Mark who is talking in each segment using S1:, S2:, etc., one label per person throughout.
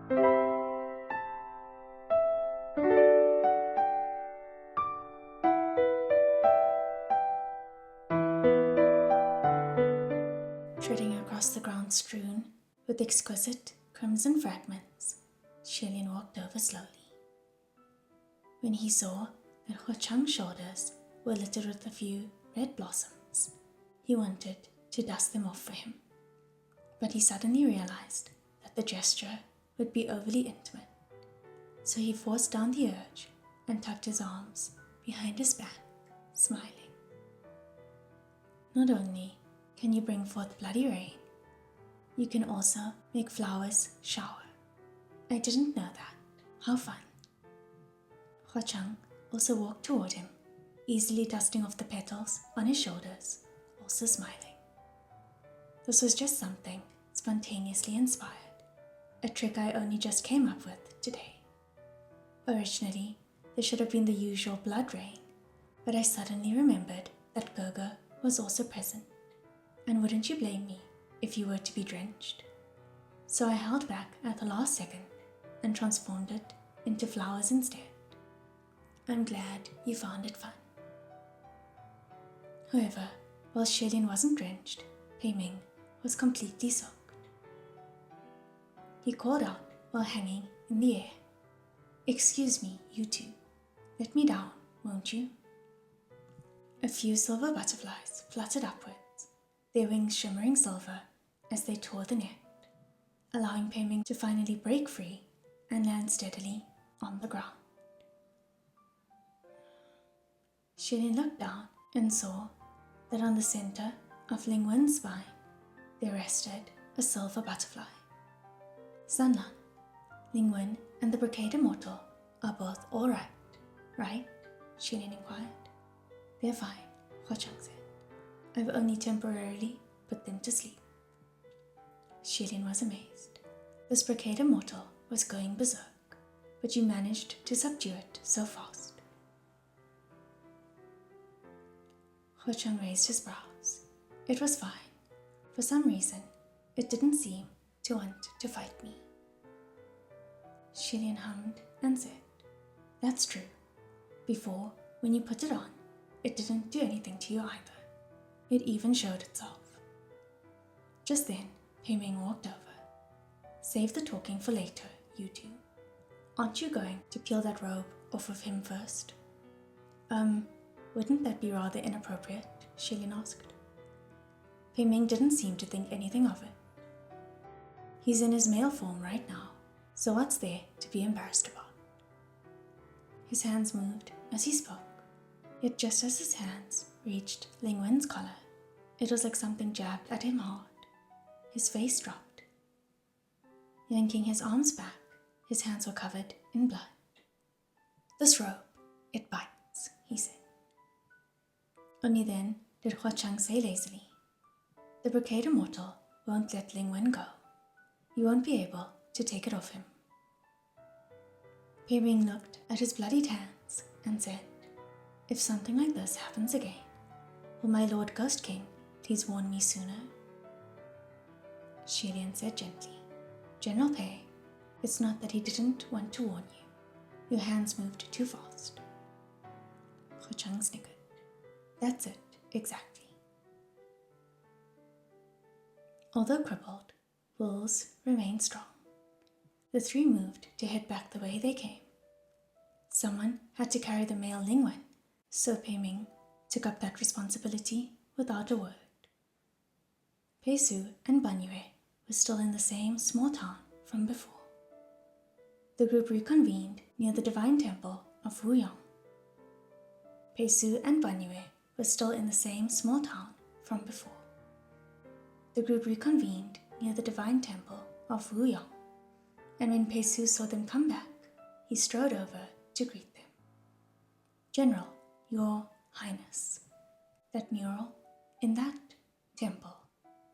S1: Treading across the ground strewn with exquisite crimson fragments, Qianqiu walked over slowly. When he saw that Qianqiu's shoulders were littered with a few red blossoms, he wanted to dust them off for him. But he suddenly realized that the gesture would be overly intimate, so he forced down the urge and tucked his arms behind his back, smiling. Not only can you bring forth bloody rain, you can also make flowers shower. I didn't know that. How fun. Qianqiu also walked toward him, easily dusting off the petals on his shoulders, also smiling. This was just something spontaneously inspired, a trick I only just came up with today. Originally, there should have been the usual blood rain, but I suddenly remembered that Gogo was also present, and wouldn't you blame me if you were to be drenched? So I held back at the last second and transformed it into flowers instead. I'm glad you found it fun. However, while Qianqiu wasn't drenched, Pei Ming was completely soaked. He called out while hanging in the air, "Excuse me, you two. Let me down, won't you?" A few silver butterflies fluttered upwards, their wings shimmering silver as they tore the net, allowing Pei Ming to finally break free and land steadily on the ground. Qianqiu looked down and saw that on the center of Ling Wen's spine there rested a silver butterfly. "Sanlan, Ling Wen and the brocade immortal are both all right?" Qianqiu inquired. "They're fine," Qianqiu said. "I've only temporarily put them to sleep." Qianqiu was amazed. This brocade immortal was going berserk, but you managed to subdue it so fast. Qianqiu raised his brows. It was fine. For some reason, it didn't seem to want to fight me. Qianqiu hummed and said, "That's true. Before, when you put it on, it didn't do anything to you either. It even showed itself." Just then, Pei Ming walked over. "Save the talking for later, you two. Aren't you going to peel that robe off of him first?" Wouldn't that be rather inappropriate?" Qianqiu asked. Pei Ming didn't seem to think anything of it. "He's in his male form right now, so what's there to be embarrassed about?" His hands moved as he spoke, yet just as his hands reached Ling Wen's collar, it was like something jabbed at him hard. His face dropped. Yanking his arms back, his hands were covered in blood. "This robe, it bites," he said. Only then did Qianqiu say lazily, "The brocade immortal won't let Ling Wen go. You won't be able to take it off him." Pei Ming looked at his bloodied hands and said, "If something like this happens again, will my Lord Ghost King please warn me sooner?" Qianqiu said gently, "General Pei, it's not that he didn't want to warn you. Your hands moved too fast." Qianqiu snickered. "That's it, exactly." Although crippled, wills remained strong. The three moved to head back the way they came. Someone had to carry the male Ling Wen, so Pei Ming took up that responsibility without a word. Pei Su and Ban Yue were still in the same small town from before. The group reconvened near the divine temple of Wuyong. Pei Su and Ban Yue were still in the same small town from before. The group reconvened near the divine temple of Wuyong, and when Pei Su saw them come back, he strode over to greet them. "General, Your Highness, that mural in that temple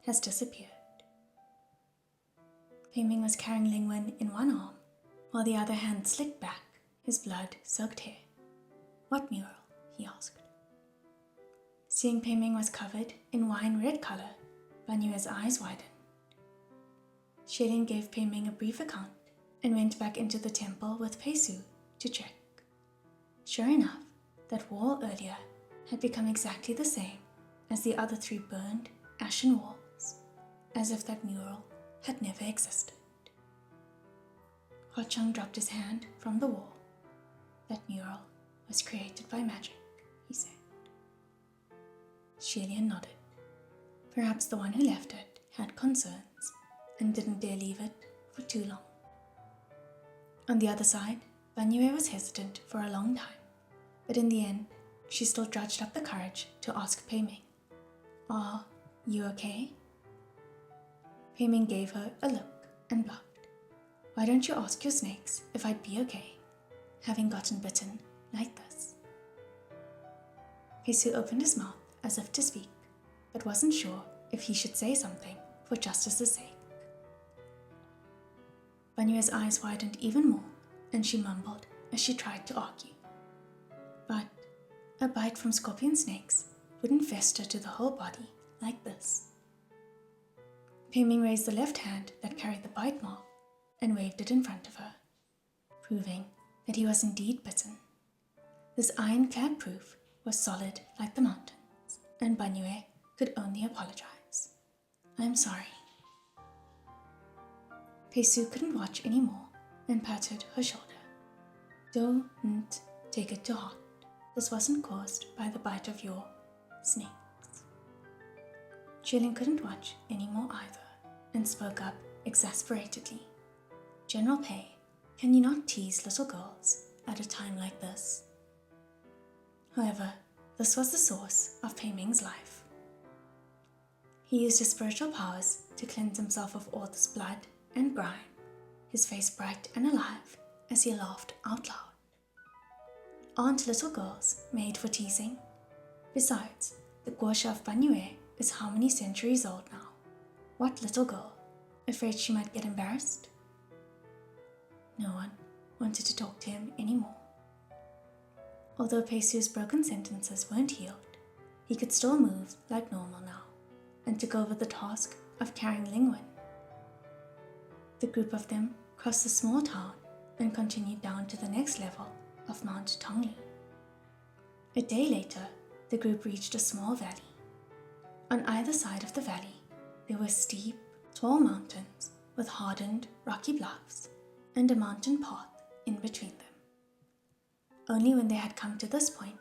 S1: has disappeared." Pei Ming was carrying Ling Wen in one arm, while the other hand slicked back his blood-soaked hair. "What mural?" he asked. Seeing Pei Ming was covered in wine-red color, Ban Yue's eyes widened. Qianqiu gave Pei Ming a brief account and went back into the temple with Peisu to check. Sure enough, that wall earlier had become exactly the same as the other 3 burned, ashen walls, as if that mural had never existed. Huacheng dropped his hand from the wall. That mural was created by magic, he said. Xilian nodded. Perhaps the one who left it had concerns and didn't dare leave it for too long. On the other side, Banyue was hesitant for a long time, but in the end, she still drudged up the courage to ask Pei Ming, "Are you okay?" Pei Ming gave her a look and bluffed. "Why don't you ask your snakes if I'd be okay, having gotten bitten like this?" Peisu opened his mouth as if to speak, but wasn't sure if he should say something for justice's sake. Banyue's eyes widened even more, and she mumbled as she tried to argue. But a bite from scorpion snakes wouldn't fester to the whole body like this. Pei Ming raised the left hand that carried the bite mark and waved it in front of her, proving that he was indeed bitten. This ironclad proof was solid like the mountains, and Banyue could only apologize. "I'm sorry." Peisu couldn't watch anymore and patted her shoulder. "Don't take it to heart. This wasn't caused by the bite of your snakes." Xilian couldn't watch anymore either and spoke up exasperatedly. "General Pei, can you not tease little girls at a time like this?" However, this was the source of Pei Ming's life. He used his spiritual powers to cleanse himself of all this blood and grime, his face bright and alive as he laughed out loud. Aren't little girls made for teasing? Besides, the guosha of Banyue is how many centuries old now? What little girl? Afraid she might get embarrassed? No one wanted to talk to him anymore. Although Peisu's broken sentences weren't healed, he could still move like normal now and took over the task of carrying Lingwen. The group of them crossed the small town and continued down to the next level of Mount Tonglu. A day later, the group reached a small valley. On either side of the valley, there were steep, tall mountains with hardened, rocky bluffs and a mountain path in between them. Only when they had come to this point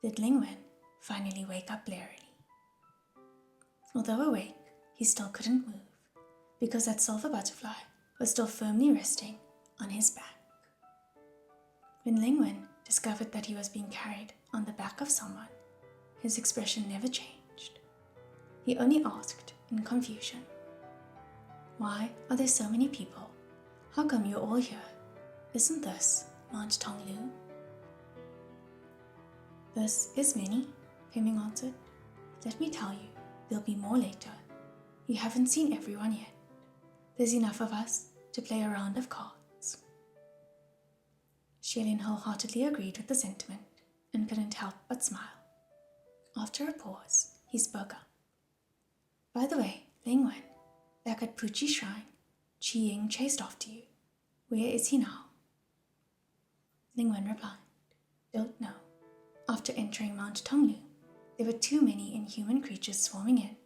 S1: did Lingwen finally wake up blearily. Although awake, he still couldn't move because that silver butterfly was still firmly resting on his back. When Lingwen discovered that he was being carried on the back of someone, his expression never changed. He only asked in confusion, "Why are there so many people? How come you're all here? Isn't this Mount Tonglu?" "This is many," Pei Ming answered. "Let me tell you, there'll be more later. You haven't seen everyone yet. There's enough of us to play a round of cards." Xilian wholeheartedly agreed with the sentiment and couldn't help but smile. After a pause, he spoke up. "By the way, Lingwen, back at Puchi Shrine, Qianqiu chased after you. Where is he now?" Lingwen replied, "Don't know. After entering Mount Tonglu, there were too many inhuman creatures swarming in,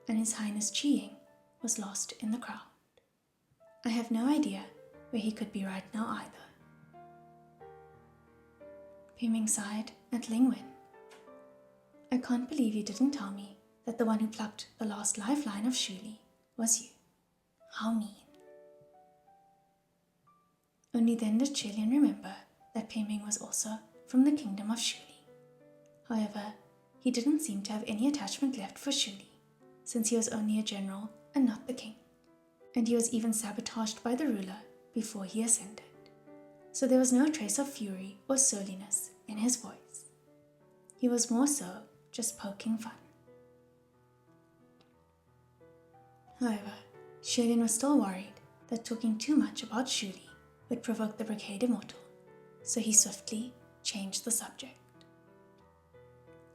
S1: and His Highness Qianqiu was lost in the crowd. I have no idea where he could be right now either." Pei Ming sighed at Lingwen. "I can't believe you didn't tell me that the one who plucked the last lifeline of Shuli was you. How mean." Only then did Xilian remember that Pei Ming was also from the kingdom of Shuli. However, he didn't seem to have any attachment left for Shuli, since he was only a general and not the king, and he was even sabotaged by the ruler before he ascended. So there was no trace of fury or surliness in his voice. He was more so just poking fun. However, Xilian was still worried that talking too much about Shuli would provoke the Brigade Immortal, so he swiftly changed the subject.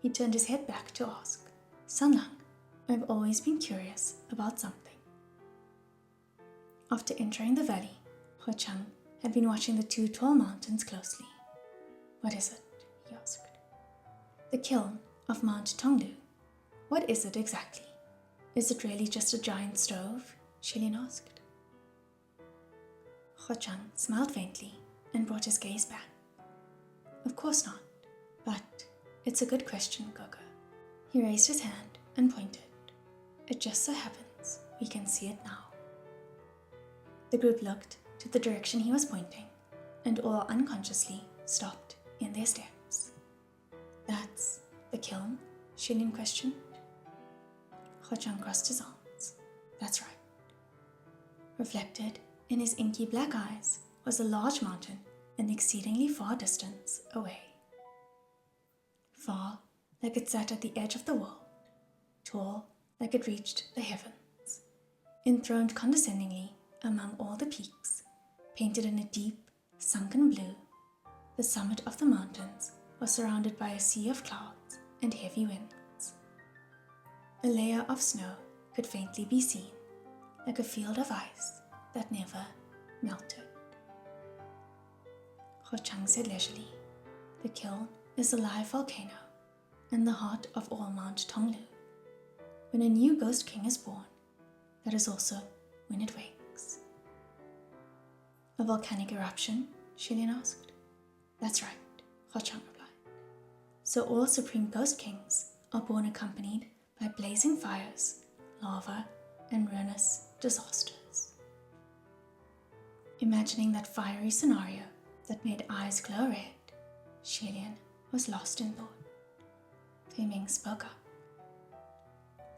S1: He turned his head back to ask, "Sanlang, I've always been curious about something." After entering the valley, Huacheng had been watching the two tall mountains closely. "What is it?" he asked. "The kiln of Mount Tonglu. What is it exactly? Is it really just a giant stove?" Qianqiu asked. Huachang smiled faintly and brought his gaze back. "Of course not, but it's a good question, Gogo." He raised his hand and pointed. "It just so happens we can see it now." The group looked to the direction he was pointing, and all unconsciously stopped in their steps. "That's the kiln?" Qianqiu questioned. Huachang crossed his arms. "That's right." Reflected in his inky black eyes was a large mountain an exceedingly far distance away. Far, like it sat at the edge of the world, tall, like it reached the heavens, enthroned condescendingly among all the peaks, painted in a deep, sunken blue. The summit of the mountains was surrounded by a sea of clouds and heavy winds. A layer of snow could faintly be seen, like a field of ice that never melted. Huachang said leisurely, "The kiln is a live volcano, and the heart of all Mount Tonglu. When a new ghost king is born, that is also when it wakes." "A volcanic eruption?" Qianqiu asked. "That's right," Huachang replied. "So all supreme ghost kings are born accompanied by blazing fires, lava, and ruinous disasters." Imagining that fiery scenario that made eyes glow red, Qianqiu was lost in thought. Fei Ming spoke up.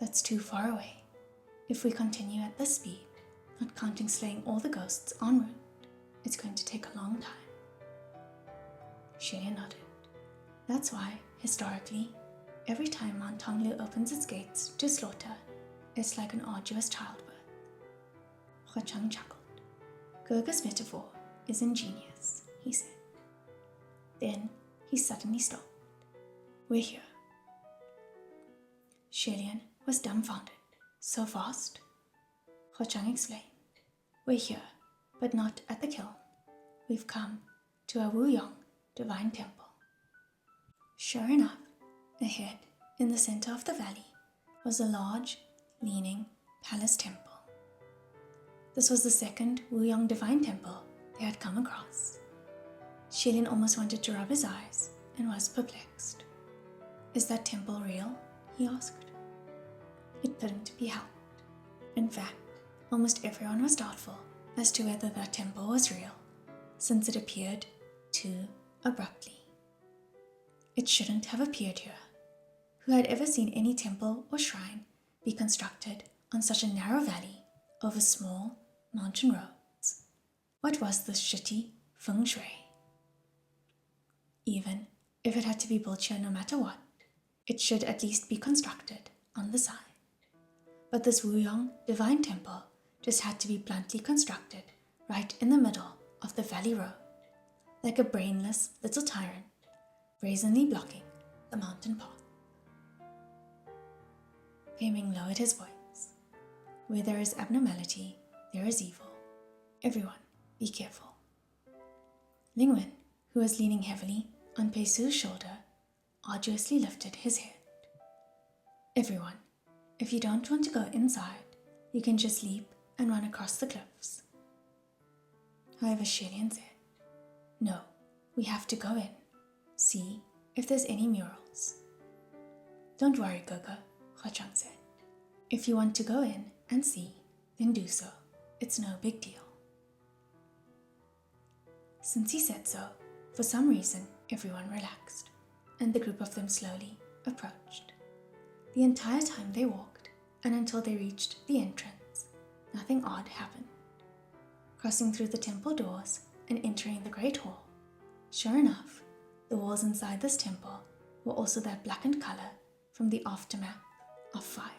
S1: "That's too far away. If we continue at this speed, not counting slaying all the ghosts en route, it's going to take a long time." Qianqiu nodded. "That's why, historically, every time Mount Tonglu opens its gates to slaughter, it's like an arduous childbirth." Huachang chuckled. "Gogo's metaphor is ingenious," he said. Then he suddenly stopped. "We're here." Qianqiu was dumbfounded. "So fast?" Huachang explained. "We're here, but not at the kiln. We've come to a Wuyong divine temple." Sure enough, ahead, in the center of the valley, was a large, leaning palace temple. This was the second Wuyong divine temple they had come across. Qianqiu almost wanted to rub his eyes and was perplexed. "Is that temple real?" he asked. It couldn't be helped. In fact, almost everyone was doubtful as to whether that temple was real, since it appeared too abruptly. It shouldn't have appeared here. Who had ever seen any temple or shrine be constructed on such a narrow valley over small mountain roads? What was this shitty feng shui? Even if it had to be built here no matter what, it should at least be constructed on the side. But this Wuyong divine temple just had to be bluntly constructed right in the middle of the valley road, like a brainless little tyrant, brazenly blocking the mountain path. Fei Ming lowered his voice. "Where there is abnormality, there is evil. Everyone, be careful." Lingwen, who was leaning heavily on Pei Su's shoulder, arduously lifted his head. "Everyone, if you don't want to go inside, you can just leap and run across the cliffs." However, Qianqiu said, "No, we have to go in. See if there's any murals." "Don't worry, Gogo," Huachang said. "If you want to go in and see, then do so. It's no big deal." Since he said so, for some reason everyone relaxed, and the group of them slowly approached. The entire time they walked, and until they reached the entrance, nothing odd happened. Crossing through the temple doors and entering the great hall, sure enough, the walls inside this temple were also that blackened color from the aftermath of fire.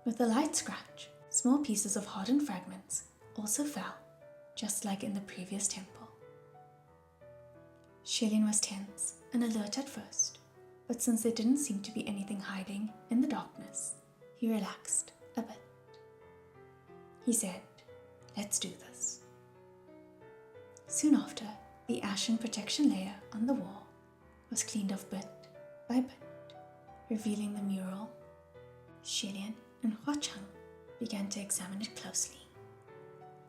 S1: With a light scratch, small pieces of hardened fragments also fell, just like in the previous temple. Qianqiu was tense and alert at first, but since there didn't seem to be anything hiding in the darkness, he relaxed a bit. He said, "Let's do this." Soon after, the ashen protection layer on the wall was cleaned off bit by bit, revealing the mural. Qianqiu and Huacheng began to examine it closely.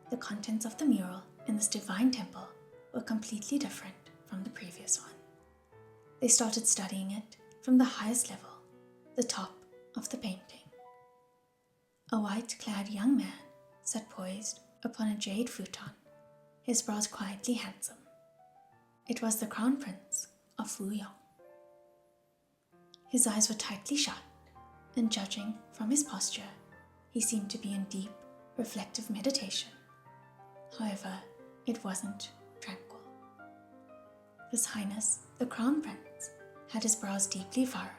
S1: The contents of the mural in this divine temple were completely different from the previous one. They started studying it from the highest level, the top of the painting. A white-clad young man sat poised upon a jade futon, his brows quietly handsome. It was the crown prince of Fuyong. His eyes were tightly shut, and judging from his posture, he seemed to be in deep, reflective meditation. However, it wasn't tranquil. His Highness, the Crown Prince, had his brows deeply furrowed,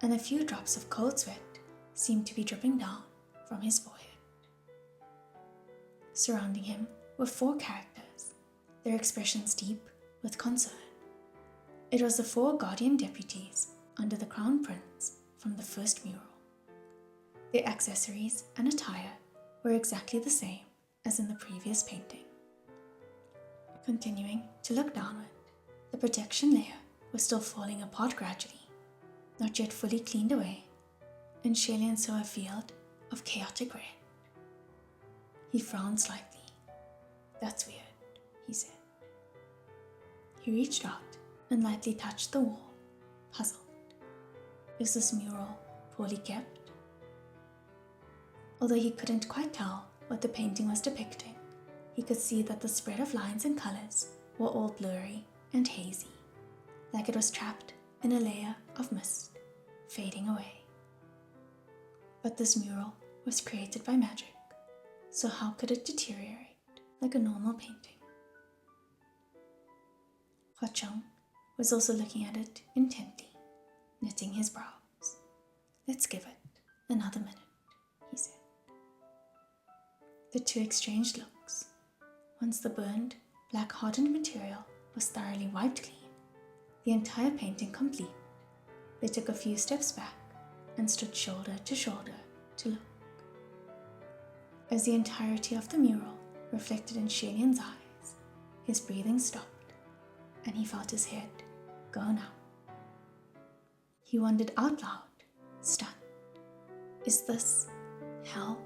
S1: and a few drops of cold sweat seemed to be dripping down from his forehead. Surrounding him were 4 characters, their expressions deep with concern. It was the 4 guardian deputies under the Crown Prince from the first mural. Their accessories and attire were exactly the same as in the previous painting. Continuing to look downward, the protection layer was still falling apart gradually, not yet fully cleaned away, and Qianqiu saw a field of chaotic red. He frowned slightly. "That's weird," he said. He reached out and lightly touched the wall, puzzled. Is this mural poorly kept? Although he couldn't quite tell what the painting was depicting, he could see that the spread of lines and colors were all blurry and hazy, like it was trapped in a layer of mist, fading away. But this mural was created by magic, so how could it deteriorate like a normal painting? Huacheng was also looking at it intently, knitting his brows. "Let's give it another minute," he said. The 2 exchanged looks. Once the burned, black-hardened material was thoroughly wiped clean, the entire painting complete, they took a few steps back and stood shoulder to shoulder to look. As the entirety of the mural reflected in Qianqiu's eyes, his breathing stopped, and he felt his head go numb. He wondered out loud, stunned. Is this hell?